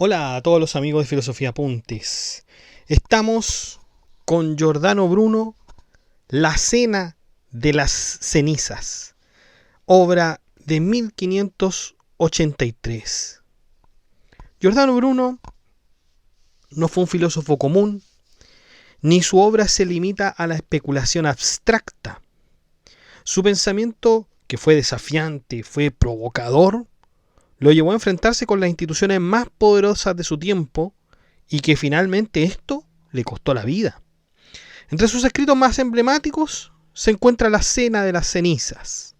Hola a todos los amigos de Filosofía Apuntes. Estamos con Giordano Bruno, La Cena de las Cenizas, obra de 1583. Giordano Bruno no fue un filósofo común, ni su obra se limita a la especulación abstracta. Su pensamiento, que fue desafiante, fue provocador, lo llevó a enfrentarse con las instituciones más poderosas de su tiempo y que finalmente esto le costó la vida. Entre sus escritos más emblemáticos se encuentra La Cena de las Cenizas,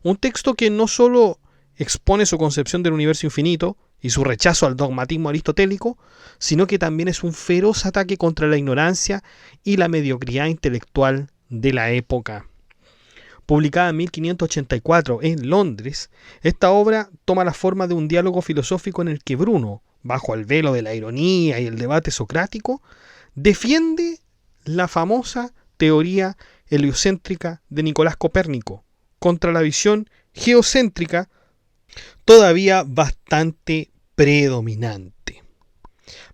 un texto que no solo expone su concepción del universo infinito y su rechazo al dogmatismo aristotélico, sino que también es un feroz ataque contra la ignorancia y la mediocridad intelectual de la época. Publicada en 1584 en Londres, esta obra toma la forma de un diálogo filosófico en el que Bruno, bajo el velo de la ironía y el debate socrático, defiende la famosa teoría heliocéntrica de Nicolás Copérnico contra la visión geocéntrica todavía bastante predominante.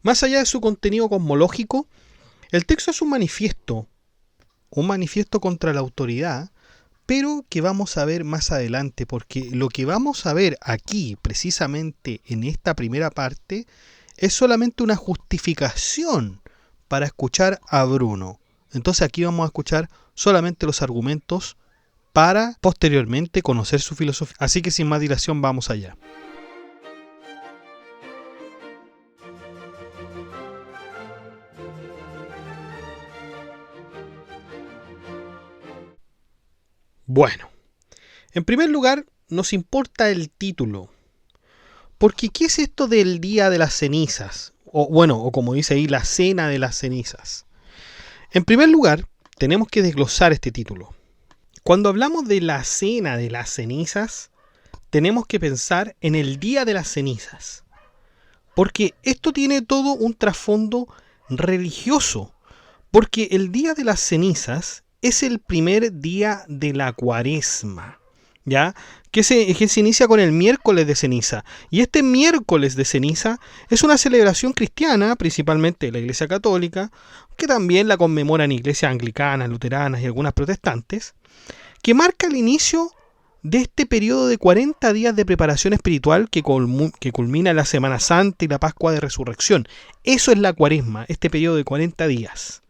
Más allá de su contenido cosmológico, el texto es un manifiesto contra la autoridad, pero que vamos a ver más adelante, porque lo que vamos a ver aquí, precisamente en esta primera parte, es solamente una justificación para escuchar a Bruno. Entonces aquí vamos a escuchar solamente los argumentos para posteriormente conocer su filosofía. Así que sin más dilación vamos allá. Bueno, en primer lugar, nos importa el título. Porque ¿qué es esto del Día de las Cenizas? O como dice ahí, la Cena de las Cenizas. En primer lugar, tenemos que desglosar este título. Cuando hablamos de la Cena de las Cenizas, tenemos que pensar en el Día de las Cenizas. Porque esto tiene todo un trasfondo religioso. Porque el Día de las Cenizas es el primer día de la Cuaresma, ¿ya? Que se inicia con el miércoles de ceniza. Y este miércoles de ceniza es una celebración cristiana, principalmente de la Iglesia Católica, que también la conmemoran iglesias anglicanas, luteranas y algunas protestantes, que marca el inicio de este periodo de 40 días de preparación espiritual que culmina la Semana Santa y la Pascua de Resurrección. Eso es la Cuaresma, este periodo de 40 días.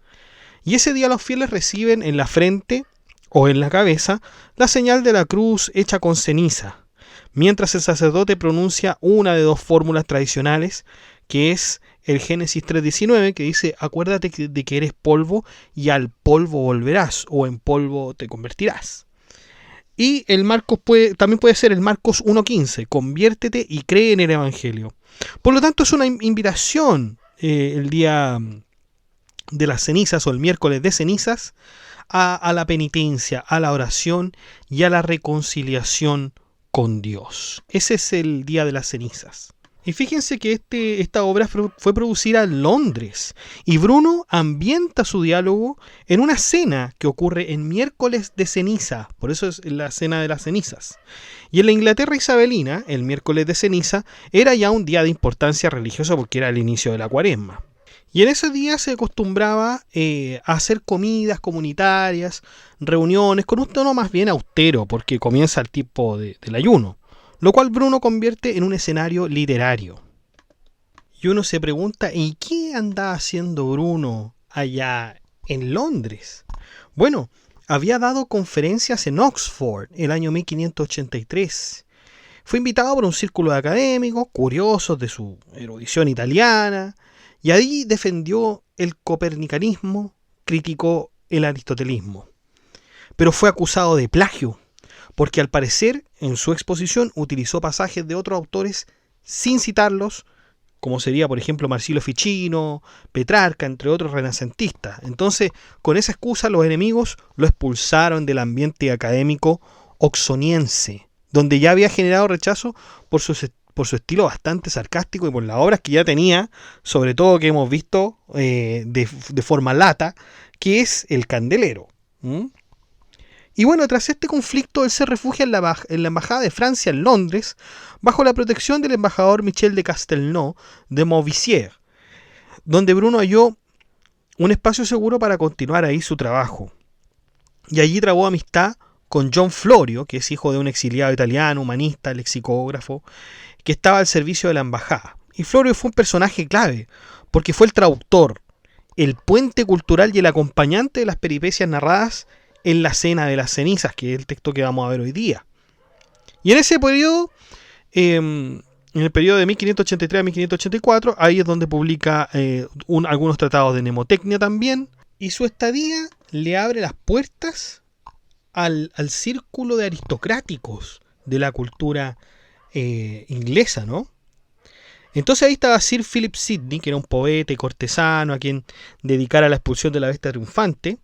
Y ese día los fieles reciben en la frente o en la cabeza la señal de la cruz hecha con ceniza, mientras el sacerdote pronuncia una de dos fórmulas tradicionales, que es el Génesis 3:19, que dice: acuérdate de que eres polvo y al polvo volverás, o en polvo te convertirás. Y el Marcos también puede ser el Marcos 1:15, conviértete y cree en el Evangelio. Por lo tanto, es una invitación el día de las cenizas o el miércoles de cenizas a la penitencia, a la oración y a la reconciliación con Dios. Ese es el Día de las Cenizas. Y fíjense que esta obra fue producida en Londres y Bruno ambienta su diálogo en una cena que ocurre en miércoles de ceniza, por eso es la Cena de las Cenizas. Y en la Inglaterra isabelina, el miércoles de ceniza era ya un día de importancia religiosa porque era el inicio de la Cuaresma. Y en ese día se acostumbraba a hacer comidas comunitarias, reuniones, con un tono más bien austero, porque comienza el tiempo del ayuno, lo cual Bruno convierte en un escenario literario. Y uno se pregunta, ¿y qué andaba haciendo Bruno allá en Londres? Bueno, había dado conferencias en Oxford el año 1583. Fue invitado por un círculo de académicos curiosos de su erudición italiana, y ahí defendió el copernicanismo, criticó el aristotelismo. Pero fue acusado de plagio, porque al parecer en su exposición utilizó pasajes de otros autores sin citarlos, como sería por ejemplo Marsilio Ficino, Petrarca, entre otros renacentistas. Entonces, con esa excusa los enemigos lo expulsaron del ambiente académico oxoniense, donde ya había generado rechazo por su estilo bastante sarcástico y por las obras que ya tenía, sobre todo que hemos visto de forma lata, que es El Candelero. Y bueno, tras este conflicto, él se refugia en la Embajada de Francia en Londres, bajo la protección del embajador Michel de Castelnau de Mauvissière, donde Bruno halló un espacio seguro para continuar ahí su trabajo. Y allí trabó amistad con John Florio, que es hijo de un exiliado italiano, humanista, lexicógrafo, que estaba al servicio de la embajada. Y Florio fue un personaje clave, porque fue el traductor, el puente cultural y el acompañante de las peripecias narradas en la Cena de las Cenizas, que es el texto que vamos a ver hoy día. Y en ese periodo, en el periodo de 1583 a 1584, ahí es donde publica algunos tratados de mnemotecnia también, y su estadía le abre las puertas al círculo de aristocráticos de la cultura inglesa, ¿no? Entonces ahí estaba Sir Philip Sidney, que era un poeta y cortesano a quien dedicara la expulsión de la bestia triunfante,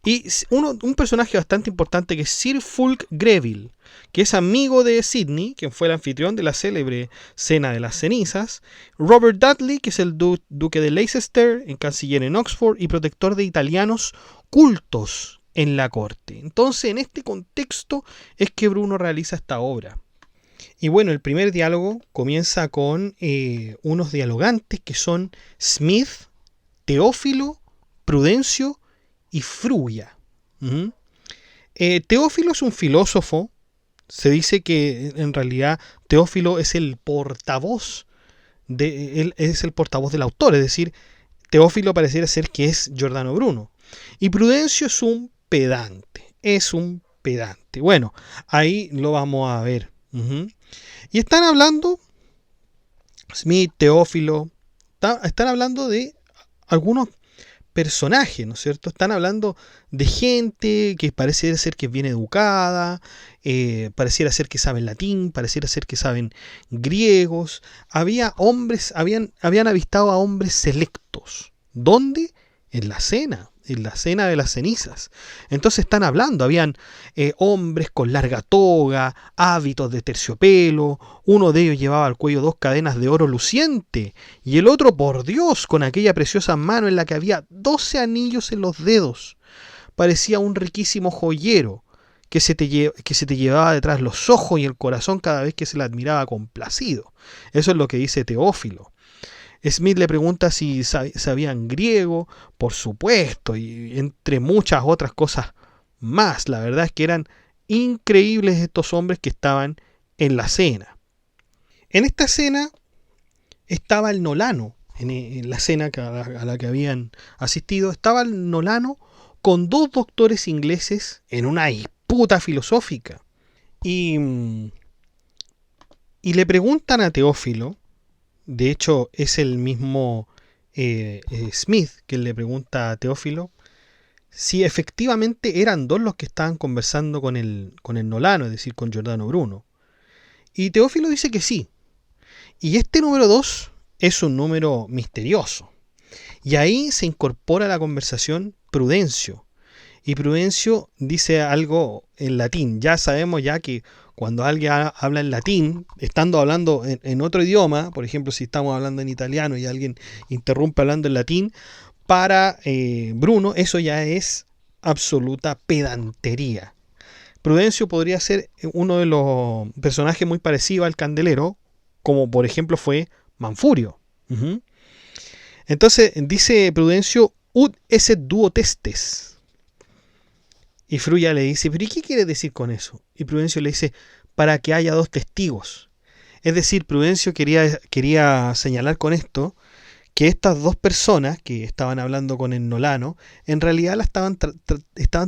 y un personaje bastante importante que es Sir Fulk Greville, que es amigo de Sidney, quien fue el anfitrión de la célebre Cena de las Cenizas. Robert Dudley, que es el duque de Leicester, en canciller en Oxford y protector de italianos cultos en la corte. Entonces, en este contexto es que Bruno realiza esta obra. Y bueno, el primer diálogo comienza con unos dialogantes que son Smith, Teófilo, Prudencio y Frugia. Teófilo es un filósofo. Se dice que en realidad Teófilo es el portavoz él es el portavoz del autor, es decir, Teófilo pareciera ser que es Giordano Bruno. Y Prudencio es un pedante. Bueno, ahí lo vamos a ver. Y están hablando, Smith, Teófilo, están hablando de algunos personajes, ¿no es cierto? Están hablando de gente que pareciera ser que es bien educada, pareciera ser que saben latín, pareciera ser que saben griegos. Había hombres, habían avistado a hombres selectos. ¿Dónde? En la cena de las cenizas. Entonces están hablando, habían hombres con larga toga, hábitos de terciopelo, uno de ellos llevaba al cuello 2 cadenas de oro luciente, y el otro, por Dios, con aquella preciosa mano en la que había 12 anillos en los dedos. Parecía un riquísimo joyero que se te llevaba detrás los ojos y el corazón cada vez que se le admiraba complacido. Eso es lo que dice Teófilo. Smith le pregunta si sabían griego, por supuesto, y entre muchas otras cosas más. La verdad es que eran increíbles estos hombres que estaban en la cena. En esta cena estaba el Nolano, en la cena a la que habían asistido, estaba el Nolano con 2 doctores ingleses en una disputa filosófica. Y le preguntan a Teófilo. De hecho, es el mismo Smith que le pregunta a Teófilo si efectivamente eran 2 los que estaban conversando con el Nolano, es decir, con Giordano Bruno. Y Teófilo dice que sí. Y este número 2 es un número misterioso. Y ahí se incorpora a la conversación Prudencio. Y Prudencio dice algo en latín. Ya sabemos ya que cuando alguien habla en latín, estando hablando en otro idioma, por ejemplo, si estamos hablando en italiano y alguien interrumpe hablando en latín, para Bruno eso ya es absoluta pedantería. Prudencio podría ser uno de los personajes muy parecidos al Candelero, como por ejemplo fue Manfurio. Entonces dice Prudencio, ut esse duo testes. Y Frugia le dice, ¿pero y qué quiere decir con eso? Y Prudencio le dice, para que haya 2 testigos. Es decir, Prudencio quería señalar con esto que estas 2 personas que estaban hablando con el Nolano, en realidad estaban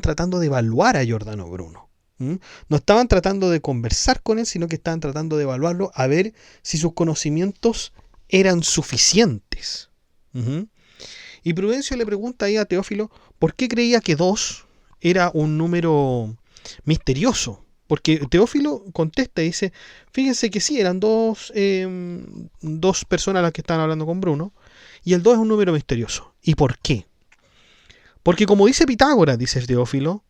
tratando de evaluar a Giordano Bruno. No estaban tratando de conversar con él, sino que estaban tratando de evaluarlo a ver si sus conocimientos eran suficientes. Y Prudencio le pregunta ahí a Teófilo, ¿por qué creía que 2 era un número misterioso? Porque Teófilo contesta y dice, fíjense que sí, eran 2 personas las que estaban hablando con Bruno, y el 2 es un número misterioso. ¿Y por qué? Porque como dice Pitágoras, dice Teófilo,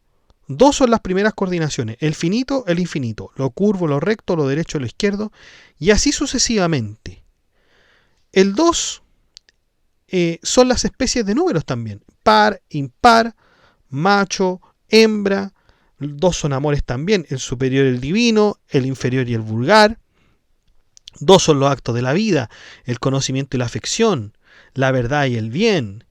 2 son las primeras coordinaciones, el finito, el infinito, lo curvo, lo recto, lo derecho, lo izquierdo, y así sucesivamente. El 2 son las especies de números también, par, impar, macho, hembra, Dos son amores también, el superior y el divino, el inferior y el vulgar. Dos son los actos de la vida, el conocimiento y la afección, la verdad y el bien.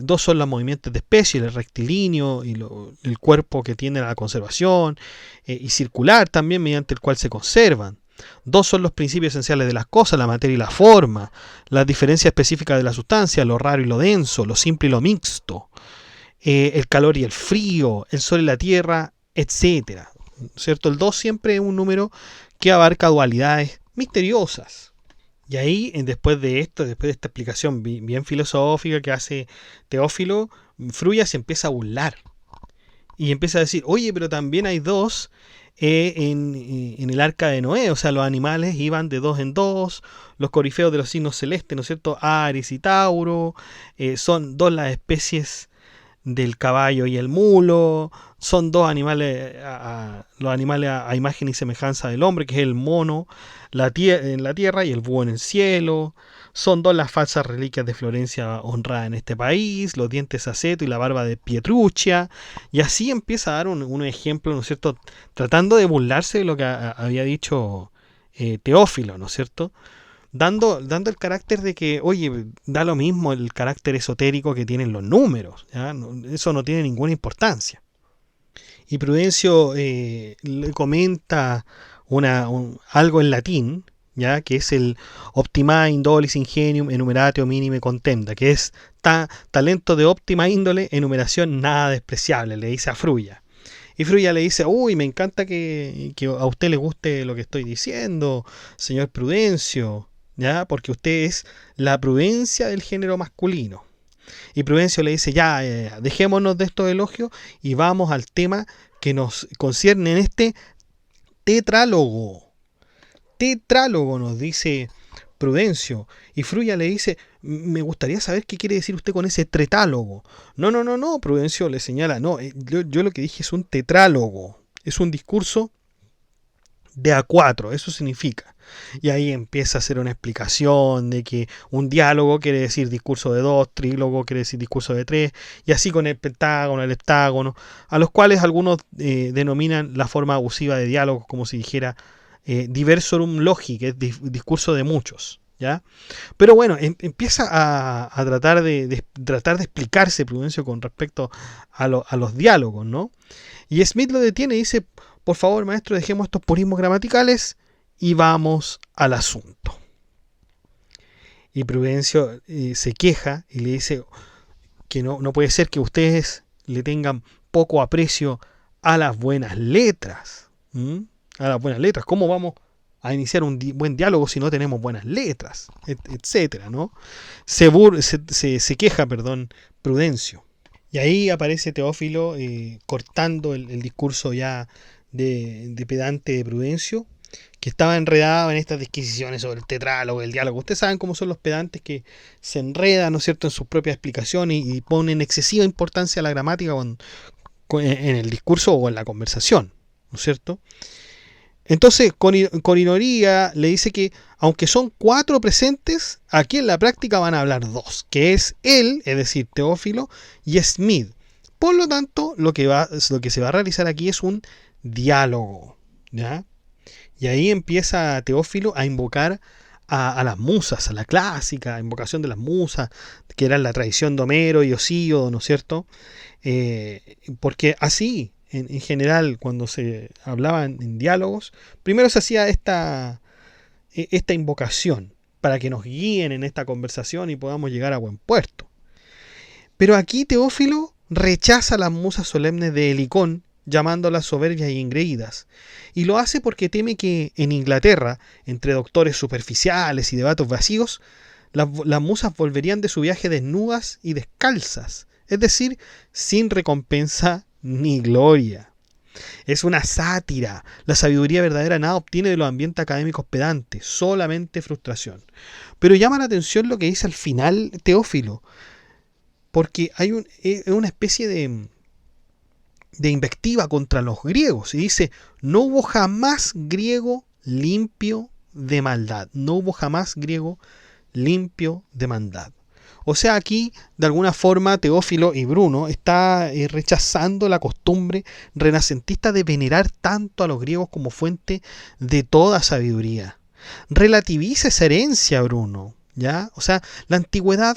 Dos son los movimientos de especie, el rectilíneo y el cuerpo que tiende a la conservación, y circular también, mediante el cual se conservan. Dos son los principios esenciales de las cosas, la materia y la forma, las diferencias específicas de la sustancia, lo raro y lo denso, lo simple y lo mixto, el calor y el frío, el sol y la tierra, etcétera. ¿Cierto? El 2 siempre es un número que abarca dualidades misteriosas. Y ahí, después de esto, después de esta explicación bien filosófica que hace Teófilo, Fruya se empieza a burlar. Y empieza a decir, oye, pero también hay dos en el arca de Noé. O sea, los animales iban de dos en dos. Los corifeos de los signos celestes, ¿no es cierto? Aries y Tauro. Son dos las especies del caballo y el mulo. Son dos animales, los animales a imagen y semejanza del hombre, que es el mono en la tierra y el búho en el cielo. Son dos las falsas reliquias de Florencia honrada en este país, los dientes de aceto y la barba de Pietruccia. Y así empieza a dar un ejemplo, ¿no es cierto? Tratando de burlarse de lo que había dicho Teófilo, ¿no es cierto? Dando el carácter de que, oye, da lo mismo el carácter esotérico que tienen los números, ¿ya? Eso no tiene ninguna importancia. Y Prudencio le comenta algo en latín, ¿ya? Que es el optima indolis ingenium enumeratio minime contenda, que es talento de óptima índole, enumeración nada despreciable, le dice a Fruya. Y Fruya le dice, uy, me encanta que a usted le guste lo que estoy diciendo, señor Prudencio, ¿ya? Porque usted es la prudencia del género masculino. Y Prudencio le dice, ya, dejémonos de estos elogios y vamos al tema que nos concierne en este tetrálogo. Tetrálogo, nos dice Prudencio. Y Fruya le dice, me gustaría saber qué quiere decir usted con ese tretálogo. No, Prudencio le señala, no, yo lo que dije es un tetrálogo. Es un discurso de A4, eso significa. Y ahí empieza a hacer una explicación de que un diálogo quiere decir discurso de 2, trílogo quiere decir discurso de 3, y así con el pentágono, el heptágono, a los cuales algunos denominan la forma abusiva de diálogo, como si dijera diversorum logi, que es discurso de muchos, ¿ya? Pero bueno, empieza a tratar de explicarse Prudencio con respecto a los diálogos, ¿no? Y Smith lo detiene y dice, por favor, maestro, dejemos estos purismos gramaticales y vamos al asunto. Y Prudencio se queja y le dice que no puede ser que ustedes le tengan poco aprecio a las buenas letras. A las buenas letras. ¿Cómo vamos a iniciar un buen diálogo si no tenemos buenas letras? Etcétera, ¿no? Se queja, Prudencio. Y ahí aparece Teófilo cortando el discurso ya de pedante de Prudencio, que estaba enredado en estas disquisiciones sobre el tetrálogo, el diálogo. Ustedes saben cómo son los pedantes que se enredan, ¿no es cierto?, en sus propias explicaciones y ponen excesiva importancia a la gramática en el discurso o en la conversación, ¿no es cierto? Entonces, con ironía, le dice que, aunque son 4 presentes, aquí en la práctica van a hablar 2, que es él, es decir, Teófilo, y Smith. Por lo tanto, lo que se va a realizar aquí es un diálogo, ¿ya? Y ahí empieza Teófilo a invocar a las musas, a la clásica invocación de las musas, que era la tradición de Homero y Hesíodo, ¿no es cierto? Porque así, en general, cuando se hablaba en diálogos, primero se hacía esta invocación para que nos guíen en esta conversación y podamos llegar a buen puerto. Pero aquí Teófilo rechaza las musas solemnes de Helicón, llamándolas soberbias y engreídas, y lo hace porque teme que en Inglaterra, entre doctores superficiales y debates vacíos, las musas volverían de su viaje desnudas y descalzas, es decir, sin recompensa ni gloria. Es una sátira. La sabiduría verdadera nada obtiene de los ambientes académicos pedantes, solamente frustración. Pero llama la atención lo que dice al final Teófilo, porque hay una especie de invectiva contra los griegos, y dice, no hubo jamás griego limpio de maldad. No hubo jamás griego limpio de maldad. O sea, aquí de alguna forma Teófilo y Bruno está rechazando la costumbre renacentista de venerar tanto a los griegos como fuente de toda sabiduría. Relativiza esa herencia, Bruno, ¿ya? O sea, la antigüedad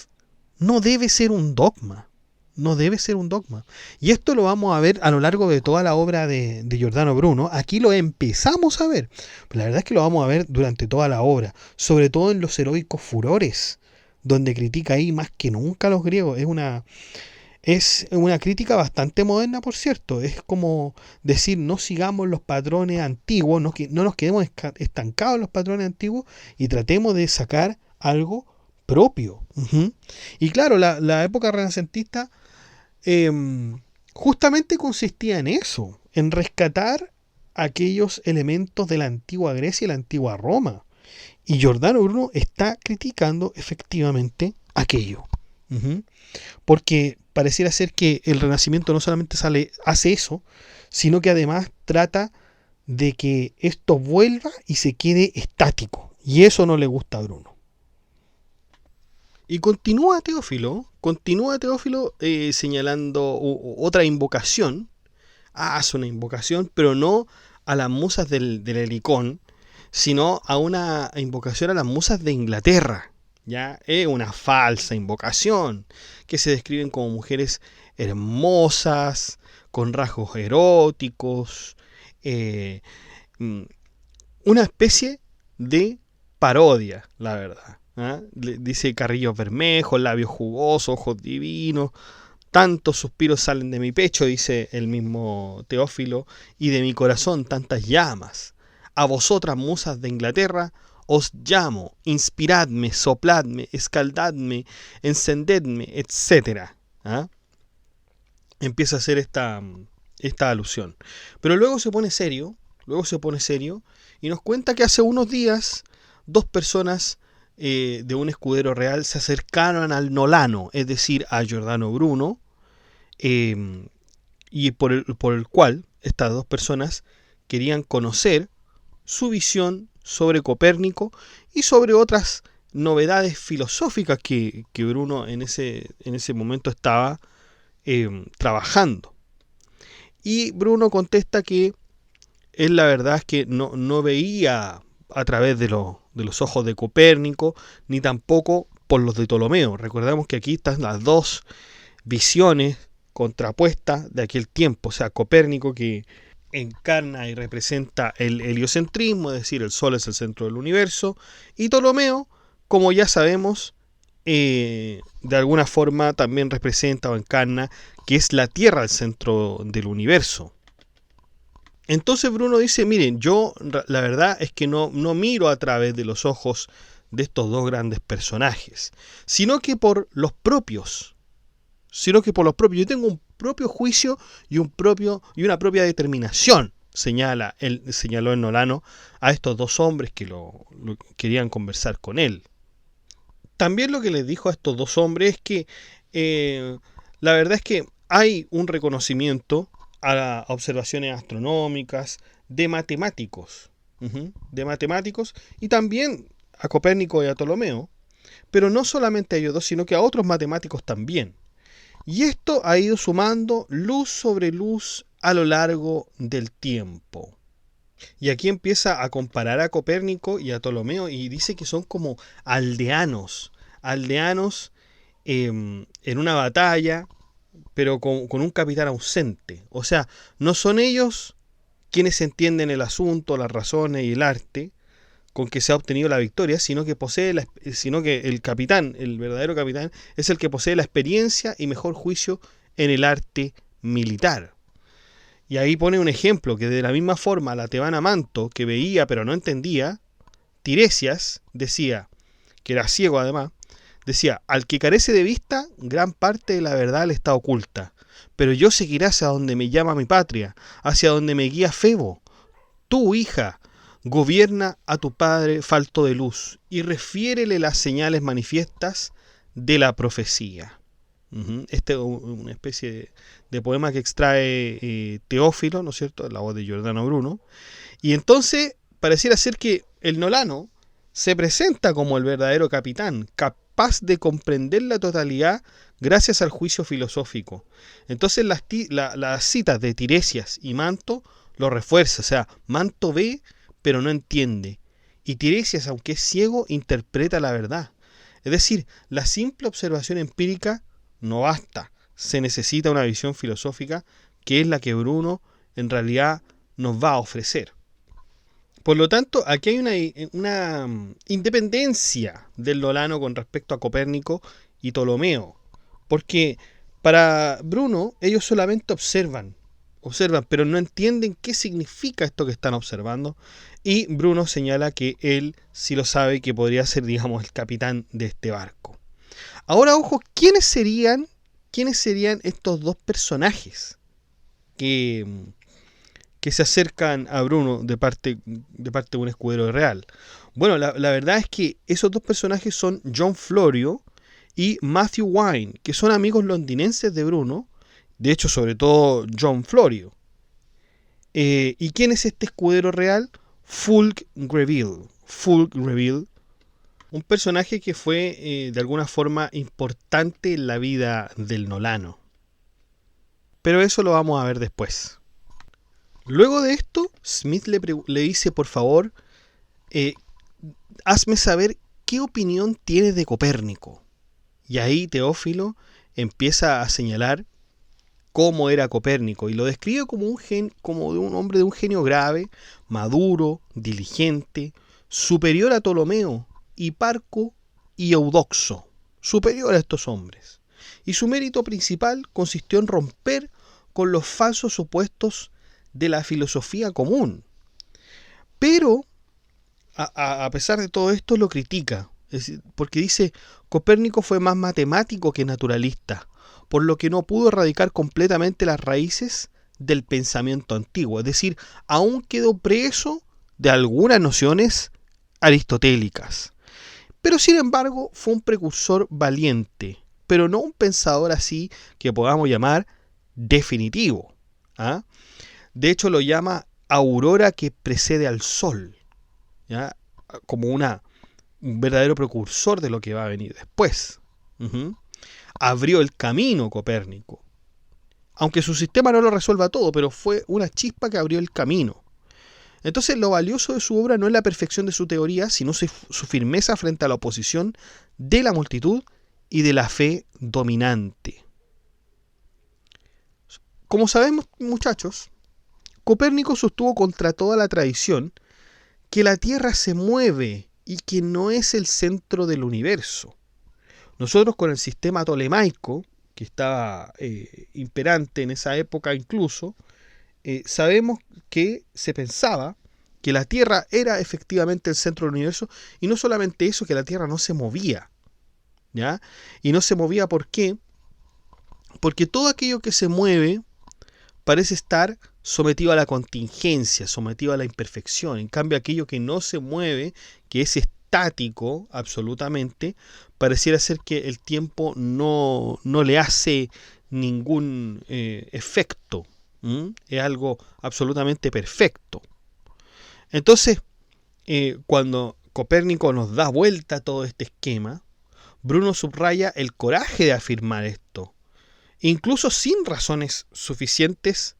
no debe ser un dogma. No debe ser un dogma. Y esto lo vamos a ver a lo largo de toda la obra de Giordano Bruno. Aquí lo empezamos a ver. Pero la verdad es que lo vamos a ver durante toda la obra. Sobre todo en los heroicos furores, donde critica ahí más que nunca a los griegos. Es una crítica bastante moderna, por cierto. Es como decir, no sigamos los patrones antiguos, no nos quedemos estancados en los patrones antiguos y tratemos de sacar algo propio. Y claro, la época renacentista justamente consistía en eso, en rescatar aquellos elementos de la antigua Grecia y la antigua Roma. Y Giordano Bruno está criticando efectivamente aquello. Porque pareciera ser que el Renacimiento no solamente hace eso, sino que además trata de que esto vuelva y se quede estático. Y eso no le gusta a Bruno. Y continúa Teófilo señalando otra invocación. Hace una invocación, pero no a las musas del Helicón, sino a una invocación a las musas de Inglaterra. Ya es una falsa invocación, que se describen como mujeres hermosas, con rasgos eróticos, una especie de parodia, la verdad. Dice carrillos bermejos, labios jugosos, ojos divinos, tantos suspiros salen de mi pecho, dice el mismo Teófilo, y de mi corazón tantas llamas. A vosotras, musas de Inglaterra, os llamo, inspiradme, sopladme, escaldadme, encendedme, etc. Empieza a hacer esta alusión. Pero luego se pone serio, y nos cuenta que hace unos días dos personas de un escudero real se acercaron al Nolano, es decir, a Giordano Bruno, y por el cual estas dos personas querían conocer su visión sobre Copérnico y sobre otras novedades filosóficas que Bruno en ese momento estaba trabajando. Y Bruno contesta que él la verdad es que no veía a través de los ojos de Copérnico, ni tampoco por los de Ptolomeo. Recordemos que aquí están las dos visiones contrapuestas de aquel tiempo. O sea, Copérnico, que encarna y representa el heliocentrismo, es decir, el Sol es el centro del universo, y Ptolomeo, como ya sabemos, de alguna forma también representa o encarna que es la Tierra el centro del universo. Entonces Bruno dice, miren, yo la verdad es que no miro a través de los ojos de estos dos grandes personajes, sino que por los propios. Yo tengo un propio juicio y una propia determinación, señaló el Nolano a estos dos hombres que lo querían conversar con él. También lo que les dijo a estos dos hombres es que la verdad es que hay un reconocimiento a observaciones astronómicas de matemáticos, y también a Copérnico y a Ptolomeo, pero no solamente a ellos dos, sino que a otros matemáticos también. Y esto ha ido sumando luz sobre luz a lo largo del tiempo. Y aquí empieza a comparar a Copérnico y a Ptolomeo y dice que son como aldeanos en una batalla, pero con un capitán ausente. O sea, no son ellos quienes entienden el asunto, las razones y el arte con que se ha obtenido la victoria, sino que el capitán, el verdadero capitán, es el que posee la experiencia y mejor juicio en el arte militar. Y ahí pone un ejemplo, que de la misma forma la tebana Manto, que veía pero no entendía, Tiresias decía, que era ciego además, decía, al que carece de vista, gran parte de la verdad le está oculta, pero yo seguiré hacia donde me llama mi patria, hacia donde me guía Febo. Tú, hija, gobierna a tu padre falto de luz y refiérele las señales manifiestas de la profecía. Este es una especie de poema que extrae Teófilo, ¿no es cierto?, la voz de Giordano Bruno. Y entonces pareciera ser que el Nolano se presenta como el verdadero capitán, capaz de comprender la totalidad gracias al juicio filosófico. Entonces las citas de Tiresias y Manto lo refuerza. O sea, Manto ve, pero no entiende. Y Tiresias, aunque es ciego, interpreta la verdad. Es decir, la simple observación empírica no basta. Se necesita una visión filosófica, que es la que Bruno en realidad nos va a ofrecer. Por lo tanto, aquí hay una independencia del nolano con respecto a Copérnico y Ptolomeo. Porque para Bruno ellos solamente observan, pero no entienden qué significa esto que están observando. Y Bruno señala que él sí lo sabe, que podría ser, digamos, el capitán de este barco. Ahora, ojo, ¿quiénes serían estos dos personajes que se acercan a Bruno de parte de un escudero real? Bueno, la verdad es que esos dos personajes son John Florio y Matthew Wine, que son amigos londinenses de Bruno, de hecho sobre todo John Florio. ¿Y quién es este escudero real? Fulk Greville, un personaje que fue de alguna forma importante en la vida del nolano. Pero eso lo vamos a ver después. Luego de esto, Smith le dice, por favor, hazme saber qué opinión tienes de Copérnico. Y ahí Teófilo empieza a señalar cómo era Copérnico y lo describe como un hombre de un genio grave, maduro, diligente, superior a Ptolomeo, Hiparco y Eudoxo, superior a estos hombres. Y su mérito principal consistió en romper con los falsos supuestos de la filosofía común. Pero, a pesar de todo esto, lo critica, porque dice, Copérnico fue más matemático que naturalista, por lo que no pudo erradicar completamente las raíces del pensamiento antiguo. Es decir, aún quedó preso de algunas nociones aristotélicas. Pero sin embargo, fue un precursor valiente, pero no un pensador así que podamos llamar definitivo. ¿Ah? De hecho, lo llama aurora que precede al sol, ¿ya? Como un verdadero precursor de lo que va a venir después. Abrió el camino Copérnico. Aunque su sistema no lo resuelva todo, pero fue una chispa que abrió el camino. Entonces, lo valioso de su obra no es la perfección de su teoría, sino su firmeza frente a la oposición de la multitud y de la fe dominante. Como sabemos, muchachos, Copérnico sostuvo contra toda la tradición que la Tierra se mueve y que no es el centro del universo. Nosotros con el sistema tolemaico, que estaba imperante en esa época incluso, sabemos que se pensaba que la Tierra era efectivamente el centro del universo, y no solamente eso, que la Tierra no se movía, ¿ya? Y no se movía, ¿por qué? Porque todo aquello que se mueve parece estar sometido a la contingencia, sometido a la imperfección. En cambio, aquello que no se mueve, que es estático absolutamente, pareciera ser que el tiempo no le hace ningún efecto. Es algo absolutamente perfecto. Entonces, cuando Copérnico nos da vuelta a todo este esquema, Bruno subraya el coraje de afirmar esto, incluso sin razones suficientes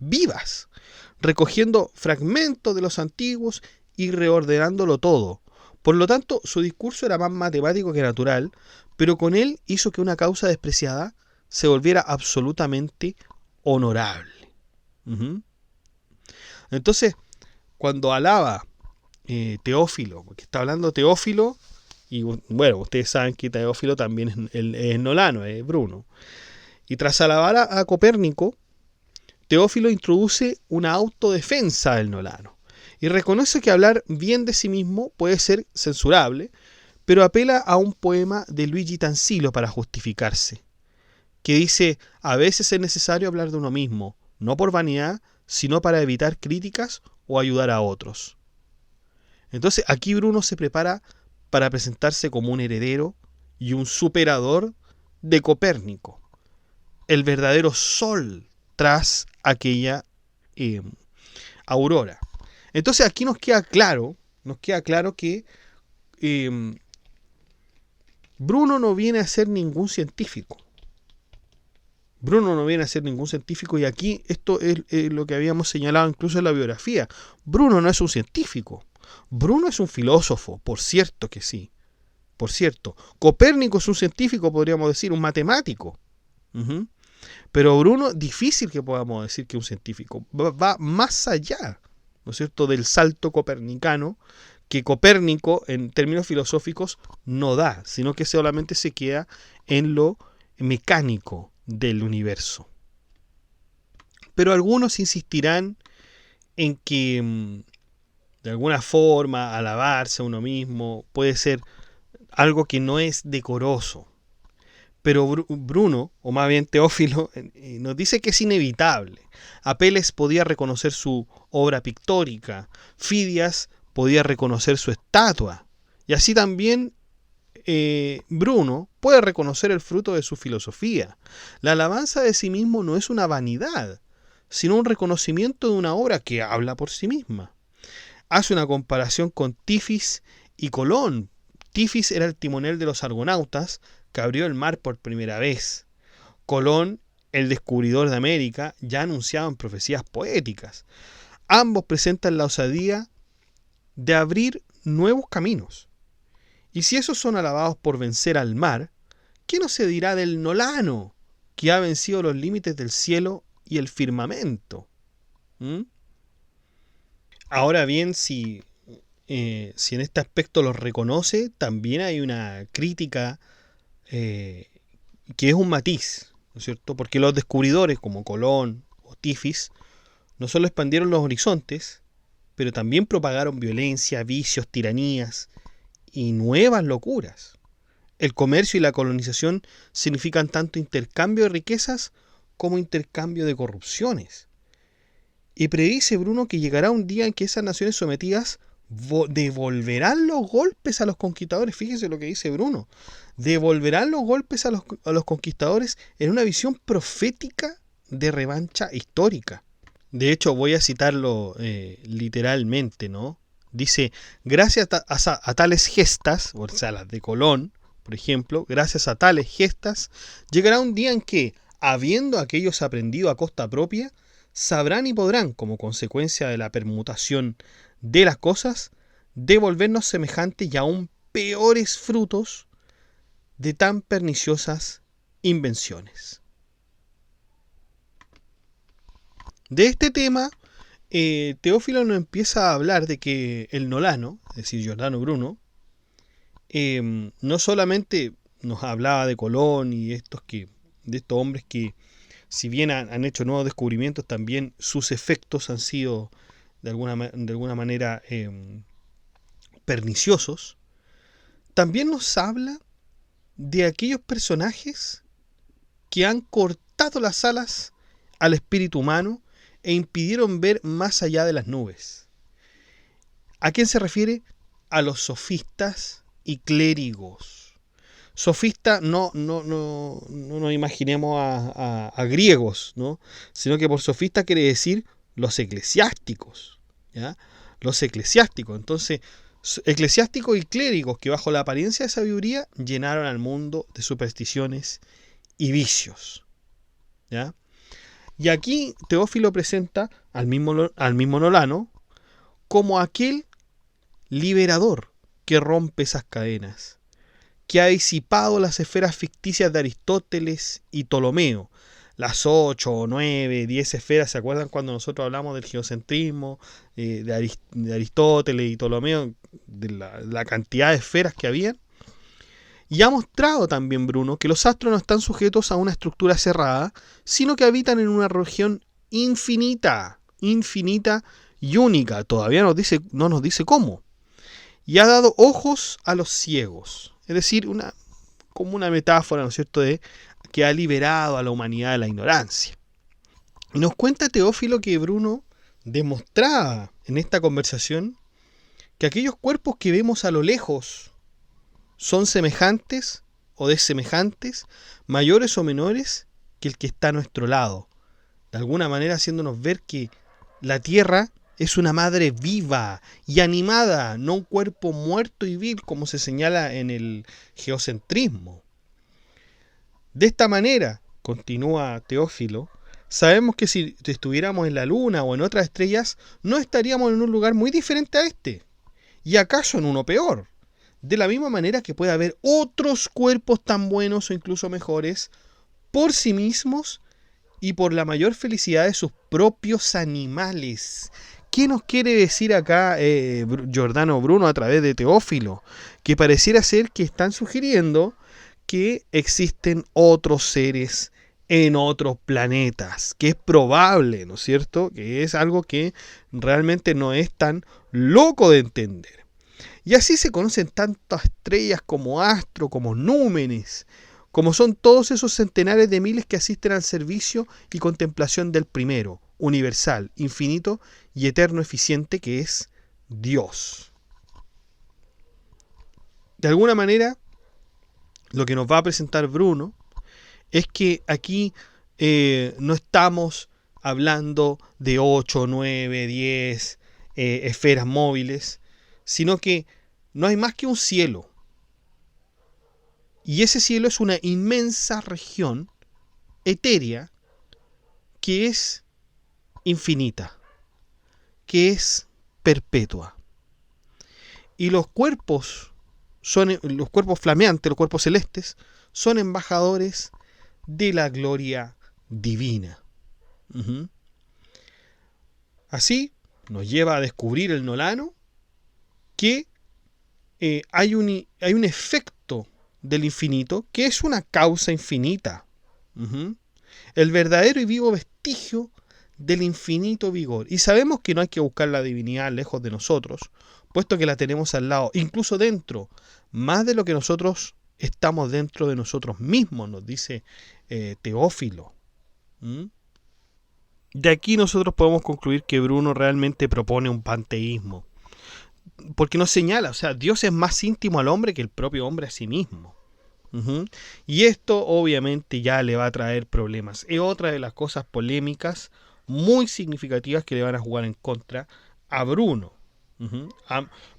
vivas, recogiendo fragmentos de los antiguos y reordenándolo todo. Por lo tanto, su discurso era más matemático que natural, pero con él hizo que una causa despreciada se volviera absolutamente honorable. Entonces, cuando alaba Teófilo, porque está hablando Teófilo, y bueno, ustedes saben que Teófilo también es nolano, es Bruno. Y tras alabar a Copérnico, Teófilo introduce una autodefensa del nolano y reconoce que hablar bien de sí mismo puede ser censurable, pero apela a un poema de Luigi Tansilo para justificarse, que dice: a veces es necesario hablar de uno mismo, no por vanidad, sino para evitar críticas o ayudar a otros. Entonces aquí Bruno se prepara para presentarse como un heredero y un superador de Copérnico, el verdadero sol tras aquella aurora. Entonces aquí nos queda claro que Bruno no viene a ser ningún científico. Bruno no viene a ser ningún científico, y aquí esto es lo que habíamos señalado incluso en la biografía. Bruno no es un científico. Bruno es un filósofo, por cierto que sí. Por cierto, Copérnico es un científico, podríamos decir, un matemático. Uh-huh. Pero Bruno, difícil que podamos decir que es un científico. Va más allá, ¿no es cierto?, del salto copernicano, que Copérnico, en términos filosóficos, no da, sino que solamente se queda en lo mecánico del universo. Pero algunos insistirán en que, de alguna forma, alabarse a uno mismo puede ser algo que no es decoroso. Pero Bruno, o más bien Teófilo, nos dice que es inevitable. Apeles podía reconocer su obra pictórica, Fidias podía reconocer su estatua, y así también Bruno puede reconocer el fruto de su filosofía. La alabanza de sí mismo no es una vanidad, sino un reconocimiento de una obra que habla por sí misma. Hace una comparación con Tifis y Colón. Tifis era el timonel de los argonautas que abrió el mar por primera vez. Colón, el descubridor de América, ya anunciaban profecías poéticas. Ambos presentan la osadía de abrir nuevos caminos. Y si esos son alabados por vencer al mar, ¿qué no se dirá del Nolano, que ha vencido los límites del cielo y el firmamento? Ahora bien, si en este aspecto los reconoce, también hay una crítica que es un matiz, ¿no es cierto? Porque los descubridores como Colón o Tifis no solo expandieron los horizontes, pero también propagaron violencia, vicios, tiranías y nuevas locuras. El comercio y la colonización significan tanto intercambio de riquezas como intercambio de corrupciones. Y predice Bruno que llegará un día en que esas naciones sometidas devolverán los golpes a los conquistadores. Fíjese lo que dice Bruno. Devolverán los golpes a los conquistadores en una visión profética de revancha histórica. De hecho, voy a citarlo literalmente, ¿no? Dice, gracias a tales gestas, o sea, las de Colón, por ejemplo, gracias a tales gestas, llegará un día en que, habiendo aquellos aprendido a costa propia, sabrán y podrán, como consecuencia de la permutación de las cosas, devolvernos semejantes y aún peores frutos de tan perniciosas invenciones. De este tema, Teófilo nos empieza a hablar de que el Nolano, es decir, Giordano Bruno, no solamente nos hablaba de Colón y de estos hombres que, si bien han hecho nuevos descubrimientos, también sus efectos han sido de alguna manera perniciosos. También nos habla de aquellos personajes que han cortado las alas al espíritu humano e impidieron ver más allá de las nubes. ¿A quién se refiere? A los sofistas y clérigos. Sofista no nos imaginemos a griegos, ¿no? Sino que por sofista quiere decir los eclesiásticos, ¿ya? Los eclesiásticos. Entonces, eclesiásticos y clérigos que bajo la apariencia de sabiduría llenaron al mundo de supersticiones y vicios, ¿ya? Y aquí Teófilo presenta al mismo Nolano como aquel liberador que rompe esas cadenas, que ha disipado las esferas ficticias de Aristóteles y Ptolomeo, las 8 o 9, 10 esferas. ¿Se acuerdan cuando nosotros hablamos del geocentrismo, de Aristóteles y Ptolomeo, de la cantidad de esferas que había? Y ha mostrado también Bruno que los astros no están sujetos a una estructura cerrada, sino que habitan en una región infinita y única. Todavía no nos dice cómo. Y ha dado ojos a los ciegos. Es decir, como una metáfora, ¿no es cierto?, de que ha liberado a la humanidad de la ignorancia. Y nos cuenta Teófilo que Bruno demostraba en esta conversación que aquellos cuerpos que vemos a lo lejos son semejantes o desemejantes, mayores o menores que el que está a nuestro lado, de alguna manera haciéndonos ver que la Tierra es una madre viva y animada, no un cuerpo muerto y vil como se señala en el geocentrismo. De esta manera, continúa Teófilo, sabemos que si estuviéramos en la Luna o en otras estrellas, no estaríamos en un lugar muy diferente a este, y acaso en uno peor. De la misma manera que puede haber otros cuerpos tan buenos o incluso mejores por sí mismos y por la mayor felicidad de sus propios animales. ¿Qué nos quiere decir acá Giordano Bruno a través de Teófilo? Que pareciera ser que están sugiriendo que existen otros seres en otros planetas, que es probable, ¿no es cierto? Que es algo que realmente no es tan loco de entender. Y así se conocen tantas estrellas como Astro, como Númenes, como son todos esos centenares de miles que asisten al servicio y contemplación del primero, universal, infinito y eterno eficiente que es Dios. De alguna manera, lo que nos va a presentar Bruno es que aquí no estamos hablando de 8, 9, 10 esferas móviles, sino que no hay más que un cielo. Y ese cielo es una inmensa región etérea que es infinita, que es perpetua. Y los cuerpos flameantes, los cuerpos celestes, son embajadores de la gloria divina. Así nos lleva a descubrir el Nolano que hay un efecto del infinito que es una causa infinita. El verdadero y vivo vestigio del infinito vigor. Y sabemos que no hay que buscar la divinidad lejos de nosotros, puesto que la tenemos al lado, incluso dentro, más de lo que nosotros estamos dentro de nosotros mismos, nos dice Teófilo. De aquí nosotros podemos concluir que Bruno realmente propone un panteísmo, porque nos señala, o sea, Dios es más íntimo al hombre que el propio hombre a sí mismo. Y esto obviamente ya le va a traer problemas. Es otra de las cosas polémicas muy significativas que le van a jugar en contra a Bruno.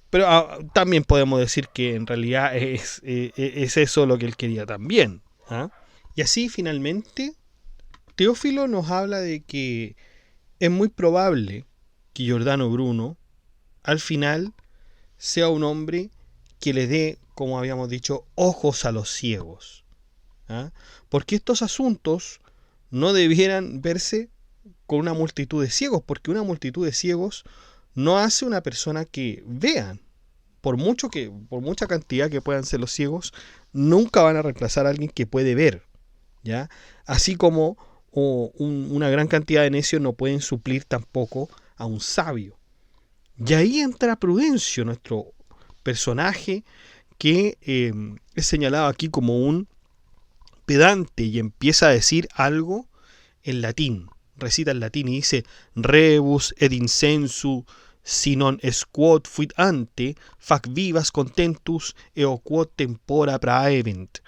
Pero también podemos decir que en realidad es eso lo que él quería también. Y así finalmente Teófilo nos habla de que es muy probable que Giordano Bruno al final sea un hombre que le dé, como habíamos dicho, ojos a los ciegos. Porque estos asuntos no debieran verse con una multitud de ciegos, porque una multitud de ciegos no hace una persona que vean. Por mucha cantidad que puedan ser los ciegos, nunca van a reemplazar a alguien que puede ver. ¿Ya? Así como una gran cantidad de necios no pueden suplir tampoco a un sabio. Y ahí entra Prudencio, nuestro personaje que es señalado aquí como un pedante y empieza a decir algo en latín. Recita en latín y dice: rebus ed insensu si non es quod fuit ante fac vivas contentus eo quod tempora praevent